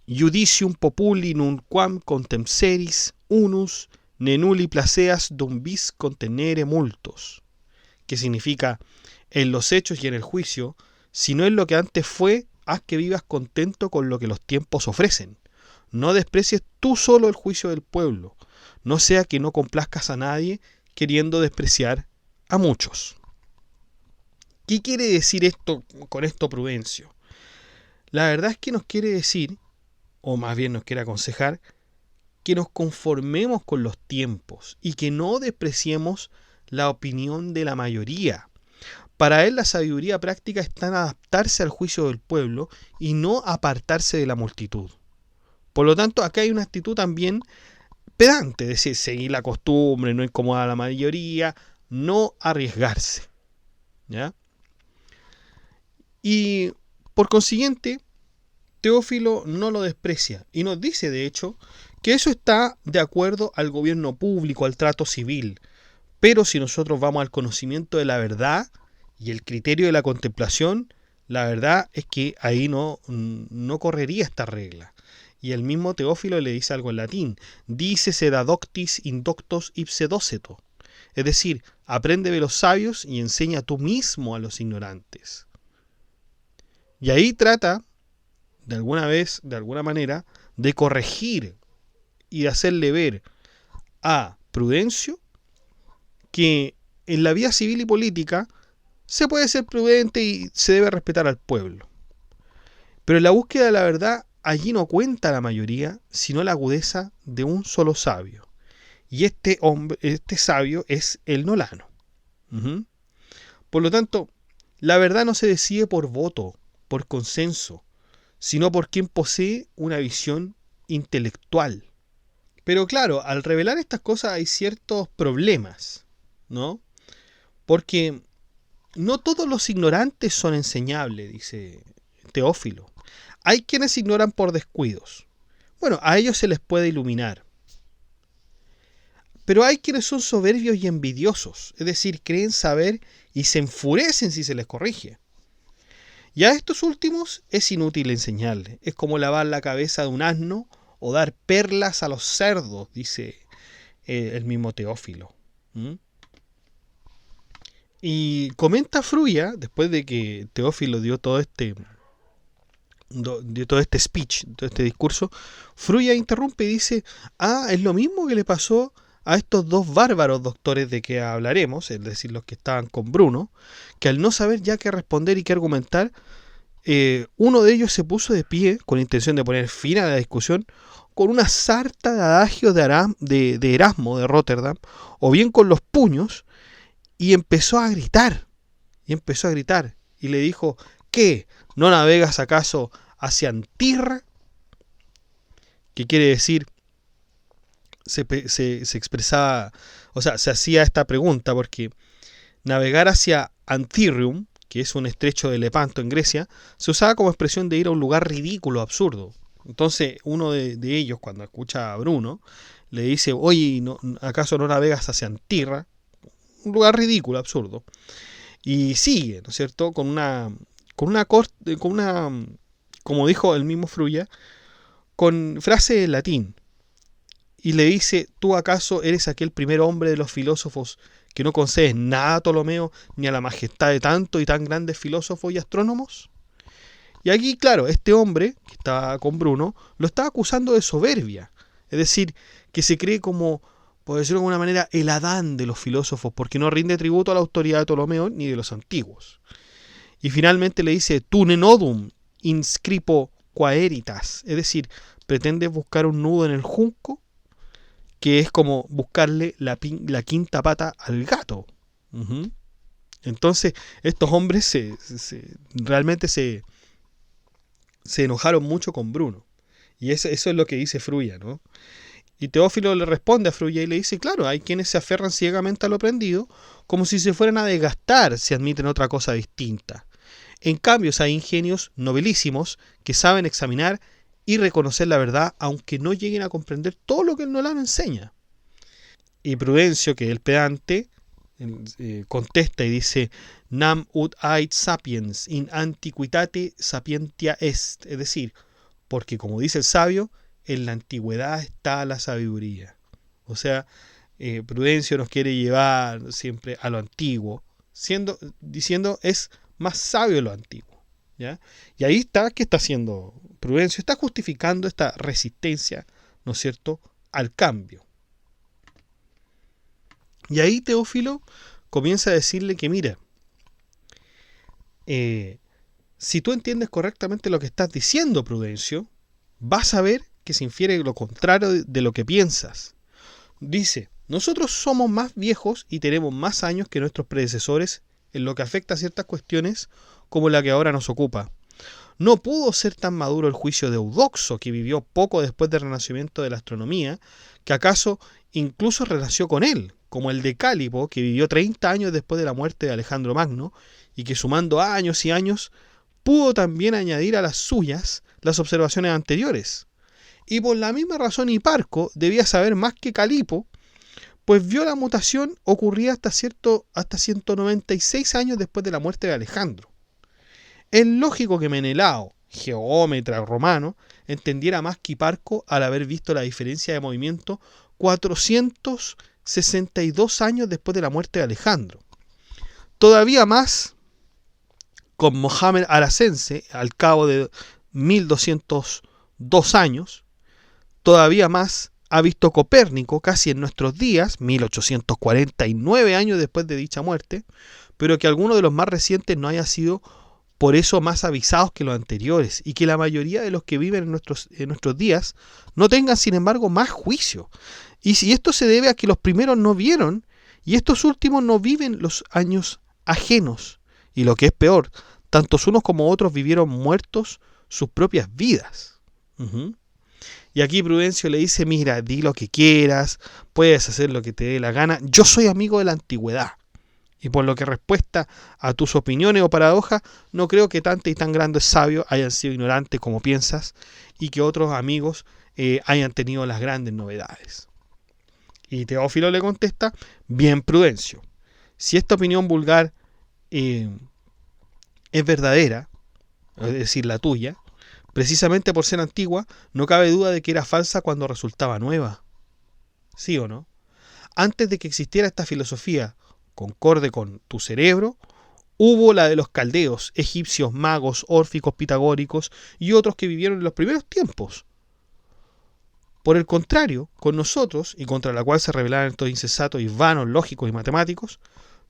judicium populi nunquam contempseris unus ne nulli placeas dum vis contenere multos. Que significa: en los hechos y en el juicio, si no es lo que antes fue, haz que vivas contento con lo que los tiempos ofrecen. No desprecies tú solo el juicio del pueblo, no sea que no complazcas a nadie queriendo despreciar a muchos. ¿Qué quiere decir esto con esto Prudencio? La verdad es que nos quiere decir, o más bien nos quiere aconsejar, que nos conformemos con los tiempos y que no despreciemos la opinión de la mayoría. Para él la sabiduría práctica está en adaptarse al juicio del pueblo y no apartarse de la multitud. Por lo tanto, acá hay una actitud también pedante, es decir, seguir la costumbre, no incomodar a la mayoría, no arriesgarse. ¿Ya? Y por consiguiente, Teófilo no lo desprecia y nos dice, de hecho, que eso está de acuerdo al gobierno público, al trato civil. Pero si nosotros vamos al conocimiento de la verdad y el criterio de la contemplación, la verdad es que ahí no correría esta regla. Y el mismo Teófilo le dice algo en latín: dice sed adoctis indoctos ipse doceto. Es decir, aprende de los sabios y enseña tú mismo a los ignorantes. Y ahí trata, de alguna manera, de corregir y de hacerle ver a Prudencio que en la vida civil y política se puede ser prudente y se debe respetar al pueblo. Pero en la búsqueda de la verdad, allí no cuenta la mayoría, sino la agudeza de un solo sabio. Y este sabio es el Nolano. Uh-huh. Por lo tanto, la verdad no se decide por voto, por consenso, sino por quien posee una visión intelectual. Pero claro, al revelar estas cosas hay ciertos problemas, ¿no? Porque no todos los ignorantes son enseñables, dice Teófilo. Hay quienes ignoran por descuidos. Bueno, a ellos se les puede iluminar. Pero hay quienes son soberbios y envidiosos, es decir, creen saber y se enfurecen si se les corrige. Y a estos últimos es inútil enseñarles. Es como lavar la cabeza de un asno o dar perlas a los cerdos, dice el mismo Teófilo. ¿Mm? Y comenta Fruya, después de que Teófilo dio todo este speech, todo este discurso, Fruya interrumpe y dice, es lo mismo que le pasó a estos dos bárbaros doctores de que hablaremos, es decir, los que estaban con Bruno, que al no saber ya qué responder y qué argumentar, uno de ellos se puso de pie con intención de poner fin a la discusión con una sarta de adagios de Erasmo de Rotterdam, o bien con los puños, y empezó a gritar, y le dijo, ¿qué? ¿No navegas acaso hacia Antirra? ¿Qué quiere decir? Se expresaba, o sea, se hacía esta pregunta porque navegar hacia Antirrium, que es un estrecho de Lepanto en Grecia, se usaba como expresión de ir a un lugar ridículo, absurdo. Entonces uno de ellos, cuando escucha a Bruno, le dice, oye, ¿acaso no navegas hacia Antirra? Un lugar ridículo, absurdo. Y sigue, ¿no es cierto? Con una, como dijo el mismo Fruya, con frase en latín. Y le dice, ¿tú acaso eres aquel primer hombre de los filósofos que no concedes nada a Ptolomeo ni a la majestad de tanto y tan grandes filósofos y astrónomos? Y aquí, claro, este hombre, que estaba con Bruno, lo estaba acusando de soberbia. Es decir, que se cree como, por decirlo de alguna manera, el Adán de los filósofos, porque no rinde tributo a la autoridad de Ptolomeo ni de los antiguos. Y finalmente le dice, tu nenodum inscripo quaeritas, es decir, pretendes buscar un nudo en el junco, que es como buscarle la quinta pata al gato. Uh-huh. Entonces, estos hombres realmente se enojaron mucho con Bruno. Y eso es lo que dice Fruya, ¿no? Y Teófilo le responde a Fruya y le dice, claro, hay quienes se aferran ciegamente a lo aprendido, como si se fueran a desgastar si admiten otra cosa distinta. En cambio, hay ingenios nobilísimos que saben examinar y reconocer la verdad, aunque no lleguen a comprender todo lo que el Nolano enseña. Y Prudencio, que es el pedante, contesta y dice, nam ut ait sapiens in antiquitate sapientia est, es decir, porque como dice el sabio, en la antigüedad está la sabiduría. O sea, Prudencio nos quiere llevar siempre a lo antiguo, diciendo es más sabio lo antiguo. ¿Ya? Y ahí está, ¿qué está haciendo Prudencio? Está justificando esta resistencia, ¿no es cierto?, al cambio. Y ahí Teófilo comienza a decirle que mira, si tú entiendes correctamente lo que estás diciendo, Prudencio, vas a ver que se infiere lo contrario de lo que piensas. Dice, nosotros somos más viejos y tenemos más años que nuestros predecesores en lo que afecta a ciertas cuestiones como la que ahora nos ocupa. No pudo ser tan maduro el juicio de Eudoxo, que vivió poco después del renacimiento de la astronomía, que acaso incluso renació con él, como el de Cálipo, que vivió 30 años después de la muerte de Alejandro Magno, y que sumando años y años, pudo también añadir a las suyas las observaciones anteriores. Y por la misma razón Hiparco debía saber más que Calipo, pues vio la mutación ocurrida hasta 196 años después de la muerte de Alejandro. Es lógico que Menelao, geómetra romano, entendiera más que Hiparco al haber visto la diferencia de movimiento 400 62 años después de la muerte de Alejandro. Todavía más con Mohamed Aracense, al cabo de 1202 años. Todavía más ha visto Copérnico casi en nuestros días, 1849 años después de dicha muerte, pero que alguno de los más recientes no haya sido por eso más avisados que los anteriores, y que la mayoría de los que viven en nuestros días no tengan sin embargo más juicio. Y si esto se debe a que los primeros no vieron, y estos últimos no viven los años ajenos, y lo que es peor, tantos unos como otros vivieron muertos sus propias vidas. Y aquí Prudencio le dice, mira, di lo que quieras, puedes hacer lo que te dé la gana, yo soy amigo de la antigüedad. Y por lo que respuesta a tus opiniones o paradojas, no creo que tantos y tan grandes sabios hayan sido ignorantes como piensas, y que otros amigos hayan tenido las grandes novedades. Y Teófilo le contesta, bien Prudencio, si esta opinión vulgar es verdadera, es decir, la tuya, precisamente por ser antigua, no cabe duda de que era falsa cuando resultaba nueva. ¿Sí o no? Antes de que existiera esta filosofía concorde con tu cerebro, hubo la de los caldeos, egipcios, magos, órficos, pitagóricos y otros que vivieron en los primeros tiempos. Por el contrario, con nosotros, y contra la cual se rebelaron estos insensatos y vanos lógicos y matemáticos,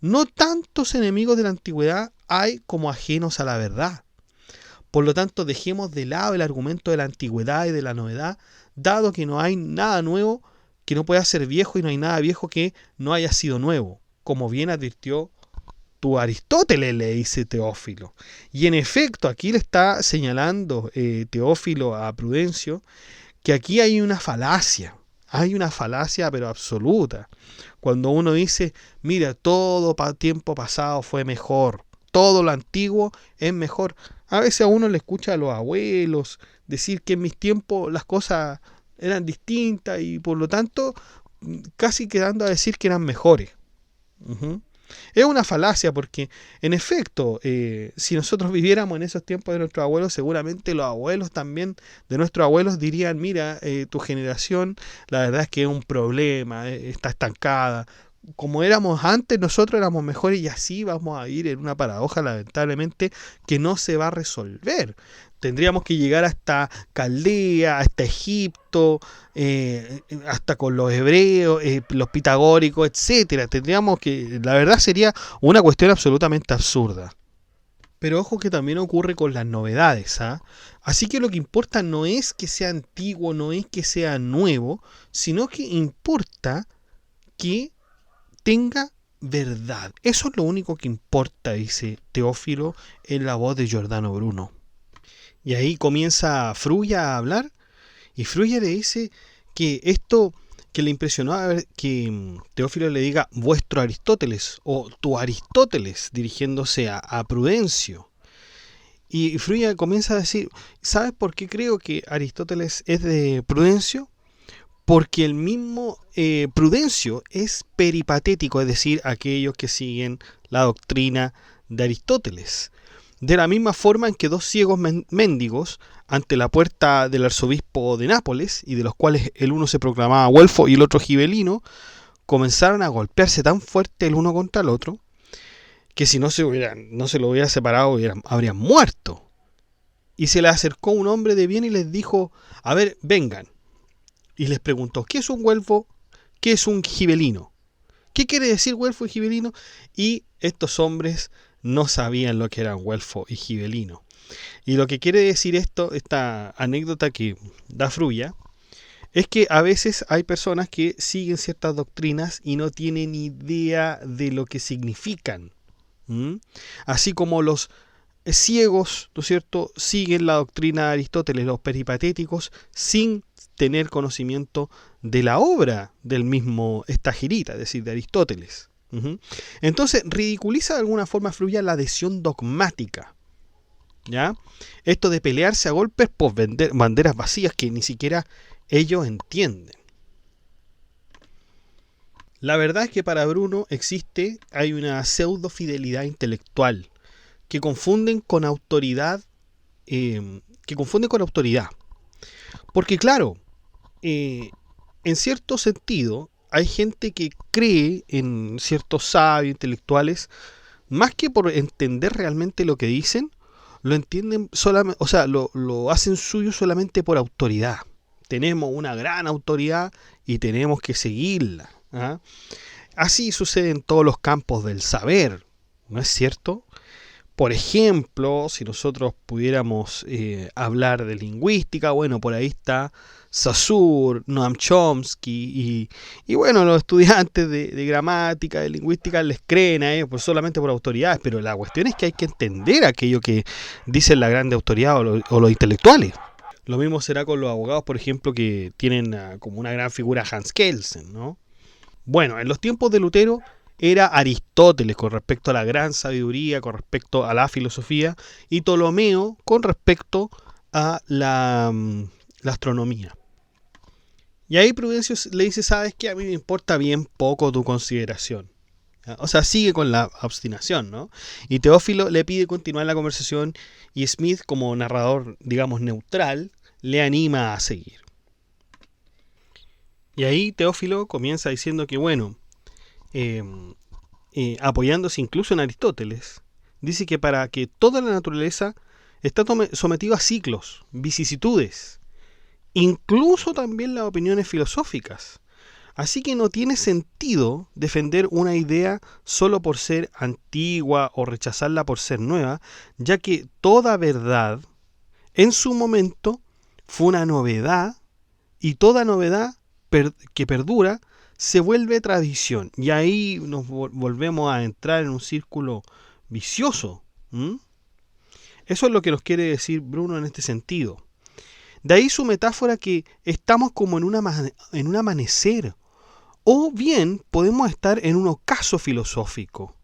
no tantos enemigos de la antigüedad hay como ajenos a la verdad. Por lo tanto, dejemos de lado el argumento de la antigüedad y de la novedad, dado que no hay nada nuevo que no pueda ser viejo y no hay nada viejo que no haya sido nuevo, como bien advirtió tu Aristóteles, le dice Teófilo. Y en efecto, aquí le está señalando Teófilo a Prudencio que aquí hay una falacia pero absoluta. Cuando uno dice, mira, todo tiempo pasado fue mejor, todo lo antiguo es mejor. A veces a uno le escucha a los abuelos decir que en mis tiempos las cosas eran distintas y por lo tanto casi quedando a decir que eran mejores. Es una falacia porque, en efecto, si nosotros viviéramos en esos tiempos de nuestros abuelos, seguramente los abuelos también de nuestros abuelos dirían, mira, tu generación, la verdad es que es un problema, está estancada. Como éramos antes, nosotros éramos mejores y así vamos a ir en una paradoja, lamentablemente, que no se va a resolver. Tendríamos que llegar hasta Caldea, hasta Egipto, hasta con los hebreos, los pitagóricos, etcétera. Tendríamos que, la verdad sería una cuestión absolutamente absurda. Pero ojo que también ocurre con las novedades, ¿ah? Así que lo que importa no es que sea antiguo, no es que sea nuevo, sino que importa que tenga verdad. Eso es lo único que importa, dice Teófilo en la voz de Giordano Bruno. Y ahí comienza Frugia a hablar, y Frugia le dice que esto que le impresionó a ver que Teófilo le diga vuestro Aristóteles o tu Aristóteles, dirigiéndose a Prudencio. Y Frugia comienza a decir, ¿sabes por qué creo que Aristóteles es de Prudencio? Porque el mismo Prudencio es peripatético, es decir, aquellos que siguen la doctrina de Aristóteles. De la misma forma en que dos ciegos mendigos ante la puerta del arzobispo de Nápoles, y de los cuales el uno se proclamaba güelfo y el otro gibelino, comenzaron a golpearse tan fuerte el uno contra el otro, que si no se lo hubiera separado habrían muerto. Y se le acercó un hombre de bien y les dijo, a ver, vengan. Y les preguntó, ¿qué es un güelfo? ¿Qué es un gibelino? ¿Qué quiere decir güelfo y gibelino? Y estos hombres no sabían lo que eran güelfo y gibelino. Y lo que quiere decir esta anécdota que da Frugia, es que a veces hay personas que siguen ciertas doctrinas y no tienen idea de lo que significan. Así como los ciegos, ¿no es cierto?, siguen la doctrina de Aristóteles, los peripatéticos, sin tener conocimiento de la obra del mismo Estagirita, es decir, de Aristóteles. Entonces ridiculiza de alguna forma Frugia la adhesión dogmática, ¿ya? Esto de pelearse a golpes por vender banderas vacías que ni siquiera ellos entienden. La verdad es que para Bruno hay una pseudo fidelidad intelectual que confunden con autoridad, porque claro, en cierto sentido, hay gente que cree en ciertos sabios intelectuales, más que por entender realmente lo que dicen, lo entienden solamente, o sea, lo hacen suyo solamente por autoridad. Tenemos una gran autoridad y tenemos que seguirla. ¿Ah? Así sucede en todos los campos del saber, ¿no es cierto? Por ejemplo, si nosotros pudiéramos hablar de lingüística, bueno, por ahí está Saussure, Noam Chomsky y bueno, los estudiantes de gramática, de lingüística les creen a ellos solamente por autoridades, pero la cuestión es que hay que entender aquello que dicen la grande autoridad o los intelectuales. Lo mismo será con los abogados, por ejemplo, que tienen como una gran figura Hans Kelsen, ¿no? Bueno, en los tiempos de Lutero era Aristóteles con respecto a la gran sabiduría, con respecto a la filosofía, y Ptolomeo con respecto a la astronomía. Y ahí Prudencio le dice, sabes que a mí me importa bien poco tu consideración. O sea, sigue con la obstinación, ¿no? Y Teófilo le pide continuar la conversación y Smith, como narrador, digamos, neutral, le anima a seguir. Y ahí Teófilo comienza diciendo que, bueno, apoyándose incluso en Aristóteles, dice que para que toda la naturaleza está sometida a ciclos, vicisitudes, incluso también las opiniones filosóficas. Así que no tiene sentido defender una idea solo por ser antigua o rechazarla por ser nueva, ya que toda verdad en su momento fue una novedad y toda novedad que perdura se vuelve tradición. Y ahí nos volvemos a entrar en un círculo vicioso. Eso es lo que nos quiere decir Bruno en este sentido. De ahí su metáfora que estamos como en un amanecer. O bien podemos estar en un ocaso filosófico.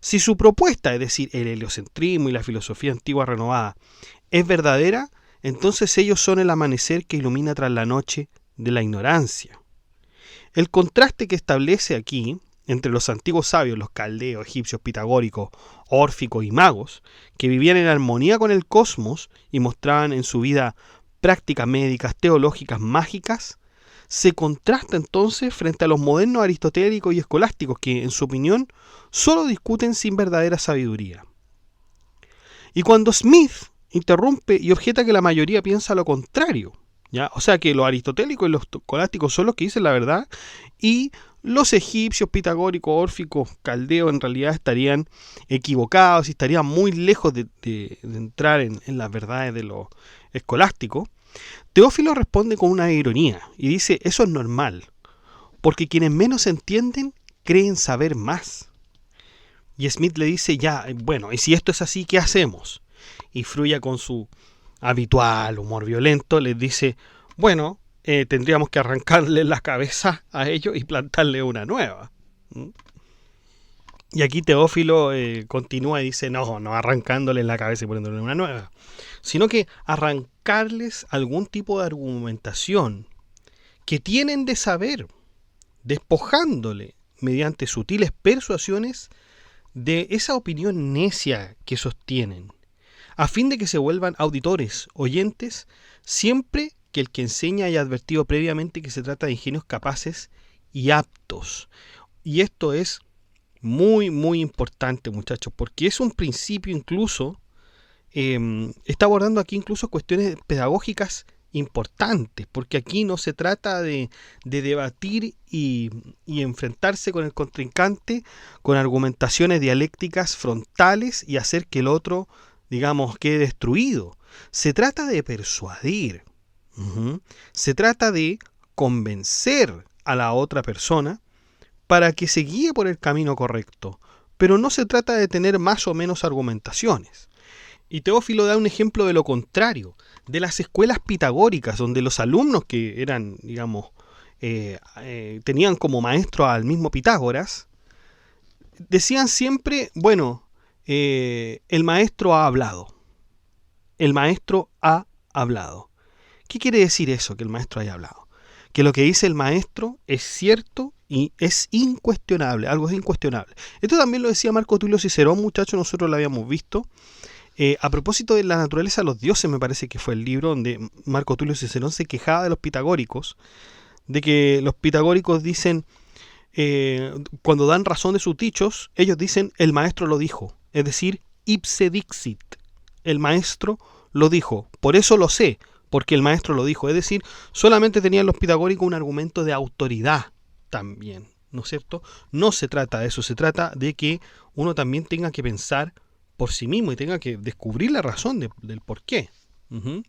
Si su propuesta, es decir, el heliocentrismo y la filosofía antigua renovada, es verdadera, entonces ellos son el amanecer que ilumina tras la noche de la ignorancia. El contraste que establece aquí entre los antiguos sabios, los caldeos, egipcios, pitagóricos, órficos y magos, que vivían en armonía con el cosmos y mostraban en su vida prácticas médicas, teológicas, mágicas, se contrasta entonces frente a los modernos aristotélicos y escolásticos que, en su opinión, solo discuten sin verdadera sabiduría. Y cuando Smith interrumpe y objeta que la mayoría piensa lo contrario, ¿ya? O sea que los aristotélicos y los escolásticos son los que dicen la verdad y los egipcios, pitagóricos, órficos, caldeos en realidad estarían equivocados y estarían muy lejos de entrar en las verdades de los escolásticos. Teófilo responde con una ironía y dice, eso es normal, porque quienes menos entienden creen saber más. Y Smith le dice, ya, bueno, y si esto es así, ¿qué hacemos? Y Fruya con su habitual humor violento les dice, bueno, tendríamos que arrancarle la cabeza a ellos y plantarle una nueva. Y aquí Teófilo continúa y dice, no arrancándole la cabeza y poniéndole una nueva, sino que arrancarles algún tipo de argumentación que tienen de saber, despojándole mediante sutiles persuasiones de esa opinión necia que sostienen, a fin de que se vuelvan auditores, oyentes, siempre que el que enseña haya advertido previamente que se trata de ingenios capaces y aptos. Y esto es muy, muy importante, muchachos, porque es un principio incluso, está abordando aquí incluso cuestiones pedagógicas importantes, porque aquí no se trata de debatir y enfrentarse con el contrincante con argumentaciones dialécticas frontales y hacer que el otro, digamos, quede destruido. Se trata de persuadir, se trata de convencer a la otra persona para que se guíe por el camino correcto, pero no se trata de tener más o menos argumentaciones. Y Teófilo da un ejemplo de lo contrario, de las escuelas pitagóricas, donde los alumnos que eran, digamos, tenían como maestro al mismo Pitágoras, decían siempre, bueno, el maestro ha hablado. El maestro ha hablado. ¿Qué quiere decir eso, que el maestro haya hablado? Que lo que dice el maestro es cierto y es incuestionable, algo es incuestionable. Esto también lo decía Marco Tulio Cicerón, muchachos, nosotros lo habíamos visto. A propósito de la naturaleza de los dioses, me parece que fue el libro donde Marco Tulio Cicerón se quejaba de los pitagóricos, de que los pitagóricos dicen, cuando dan razón de sus dichos, ellos dicen el maestro lo dijo, es decir, ipse dixit, el maestro lo dijo, por eso lo sé, porque el maestro lo dijo, es decir, solamente tenían los pitagóricos un argumento de autoridad también, ¿no es cierto? No se trata de eso, se trata de que uno también tenga que pensar por sí mismo y tenga que descubrir la razón del por qué. Uh-huh.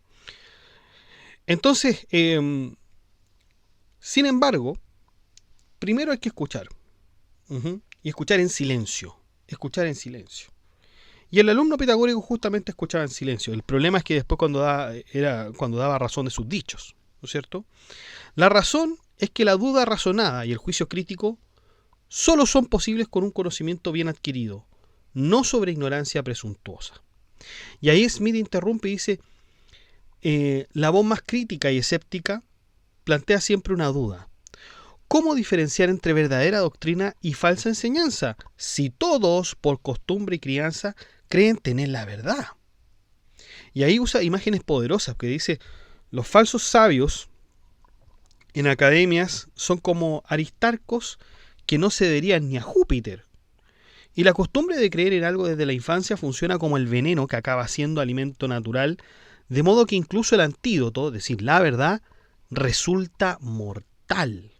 Entonces, sin embargo, primero hay que escuchar. Uh-huh. Y escuchar en silencio. Escuchar en silencio. Y el alumno pitagórico justamente escuchaba en silencio. El problema es que después cuando daba razón de sus dichos, ¿no es cierto? La razón es que la duda razonada y el juicio crítico solo son posibles con un conocimiento bien adquirido, no sobre ignorancia presuntuosa. Y ahí Smith interrumpe y dice, la voz más crítica y escéptica plantea siempre una duda. ¿Cómo diferenciar entre verdadera doctrina y falsa enseñanza, si todos, por costumbre y crianza, creen tener la verdad? Y ahí usa imágenes poderosas, que dice, los falsos sabios en academias son como aristarcos que no cederían ni a Júpiter. Y la costumbre de creer en algo desde la infancia funciona como el veneno que acaba siendo alimento natural, de modo que incluso el antídoto, es decir, la verdad, resulta mortal.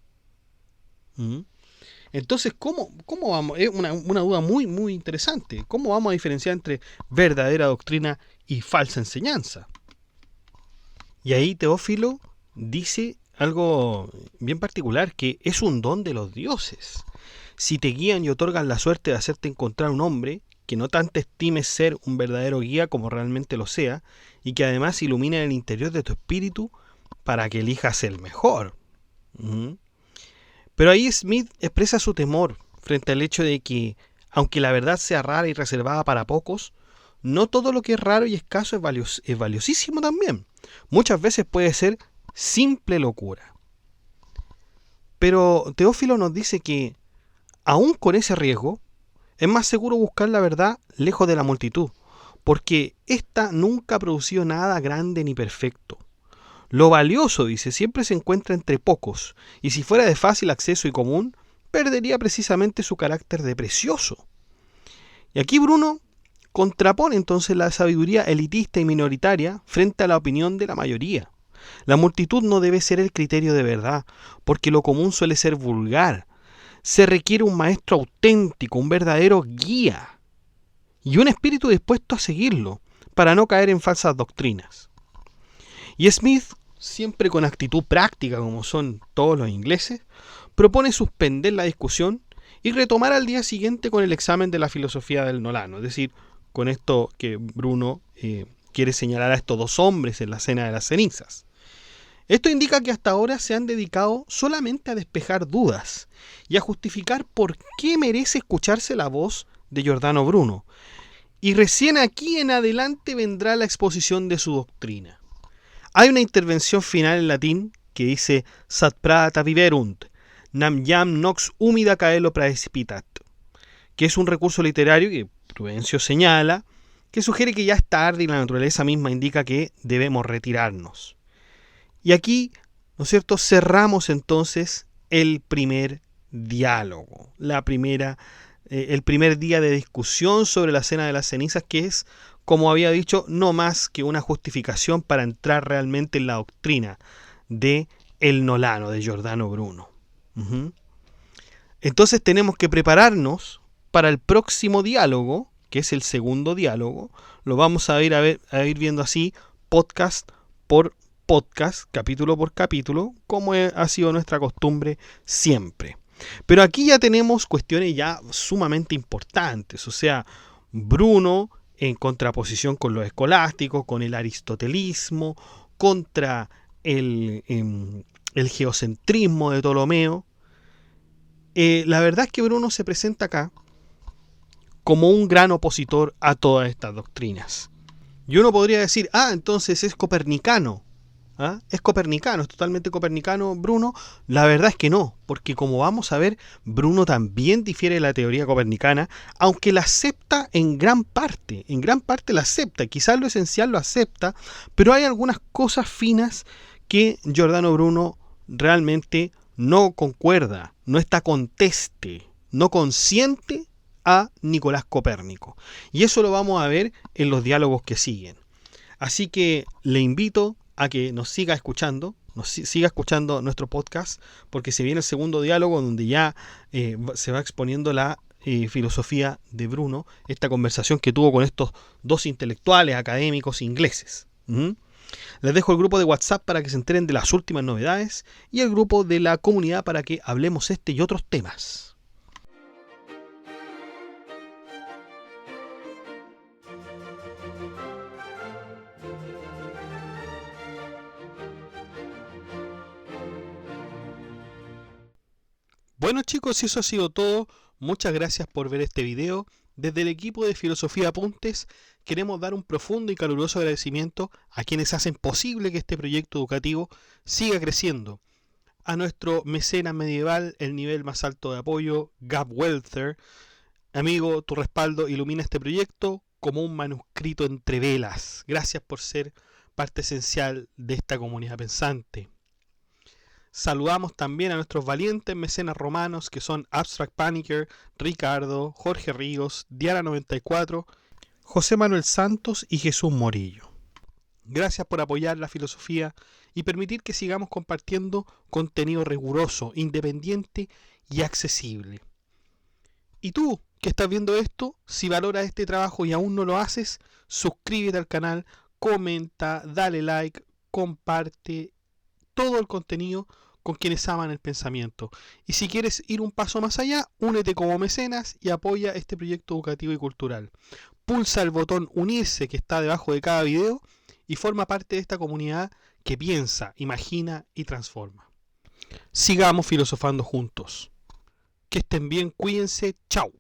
Entonces, ¿cómo vamos? Es una duda muy, muy interesante. ¿Cómo vamos a diferenciar entre verdadera doctrina y falsa enseñanza? Y ahí Teófilo dice algo bien particular, que es un don de los dioses. Si te guían y otorgan la suerte de hacerte encontrar un hombre que no tanto estimes ser un verdadero guía como realmente lo sea, y que además ilumina el interior de tu espíritu para que elijas el mejor. Pero ahí Smith expresa su temor frente al hecho de que, aunque la verdad sea rara y reservada para pocos, no todo lo que es raro y escaso es valiosísimo también. Muchas veces puede ser simple locura. Pero Teófilo nos dice que, aún con ese riesgo, es más seguro buscar la verdad lejos de la multitud, porque ésta nunca ha producido nada grande ni perfecto. Lo valioso, dice, siempre se encuentra entre pocos, y si fuera de fácil acceso y común, perdería precisamente su carácter de precioso. Y aquí Bruno contrapone entonces la sabiduría elitista y minoritaria frente a la opinión de la mayoría. La multitud no debe ser el criterio de verdad, porque lo común suele ser vulgar. Se requiere un maestro auténtico, un verdadero guía, y un espíritu dispuesto a seguirlo, para no caer en falsas doctrinas. Y Smith, siempre con actitud práctica como son todos los ingleses, propone suspender la discusión y retomar al día siguiente con el examen de la filosofía del Nolano, es decir, con esto que Bruno quiere señalar a estos dos hombres en la cena de las cenizas. Esto indica que hasta ahora se han dedicado solamente a despejar dudas y a justificar por qué merece escucharse la voz de Giordano Bruno. Y recién aquí en adelante vendrá la exposición de su doctrina. Hay una intervención final en latín que dice Sat prata viverunt, nam jam nox humida caelo praecipitat, que es un recurso literario que Prudencio señala, que sugiere que ya es tarde y la naturaleza misma indica que debemos retirarnos. Y aquí, ¿no es cierto?, cerramos entonces el primer diálogo, el primer día de discusión sobre la cena de las cenizas, que es, como había dicho, no más que una justificación para entrar realmente en la doctrina de el Nolano, de Giordano Bruno. Entonces tenemos que prepararnos para el próximo diálogo, que es el segundo diálogo. Lo vamos a ir viendo así, podcast por podcast, capítulo por capítulo, como ha sido nuestra costumbre siempre. Pero aquí ya tenemos cuestiones ya sumamente importantes, o sea, Bruno en contraposición con los escolásticos, con el aristotelismo, contra el geocentrismo de Ptolomeo. La verdad es que Bruno se presenta acá como un gran opositor a todas estas doctrinas. Y uno podría decir, entonces es copernicano. Es copernicano, es totalmente copernicano Bruno. La verdad es que no, porque como vamos a ver, Bruno también difiere de la teoría copernicana, aunque la acepta en gran parte la acepta, quizás lo esencial lo acepta, pero hay algunas cosas finas que Giordano Bruno realmente no concuerda, no está conteste, no consiente a Nicolás Copérnico. Y eso lo vamos a ver en los diálogos que siguen. Así que le invito a que nos siga escuchando nuestro podcast, porque se viene el segundo diálogo donde ya se va exponiendo la filosofía de Bruno, esta conversación que tuvo con estos dos intelectuales académicos ingleses. Les dejo el grupo de WhatsApp para que se enteren de las últimas novedades y el grupo de la comunidad para que hablemos este y otros temas. Bueno chicos, eso ha sido todo. Muchas gracias por ver este video. Desde el equipo de Filosofía Apuntes queremos dar un profundo y caluroso agradecimiento a quienes hacen posible que este proyecto educativo siga creciendo. A nuestro mecenas medieval, el nivel más alto de apoyo, Gab Welther. Amigo, tu respaldo ilumina este proyecto como un manuscrito entre velas. Gracias por ser parte esencial de esta comunidad pensante. Saludamos también a nuestros valientes mecenas romanos que son Abstract Panicker, Ricardo, Jorge Ríos, Diana94, José Manuel Santos y Jesús Morillo. Gracias por apoyar la filosofía y permitir que sigamos compartiendo contenido riguroso, independiente y accesible. Y tú, que estás viendo esto, si valoras este trabajo y aún no lo haces, suscríbete al canal, comenta, dale like, comparte todo el contenido con quienes aman el pensamiento. Y si quieres ir un paso más allá, únete como mecenas y apoya este proyecto educativo y cultural. Pulsa el botón unirse que está debajo de cada video y forma parte de esta comunidad que piensa, imagina y transforma. Sigamos filosofando juntos. Que estén bien, cuídense, chao.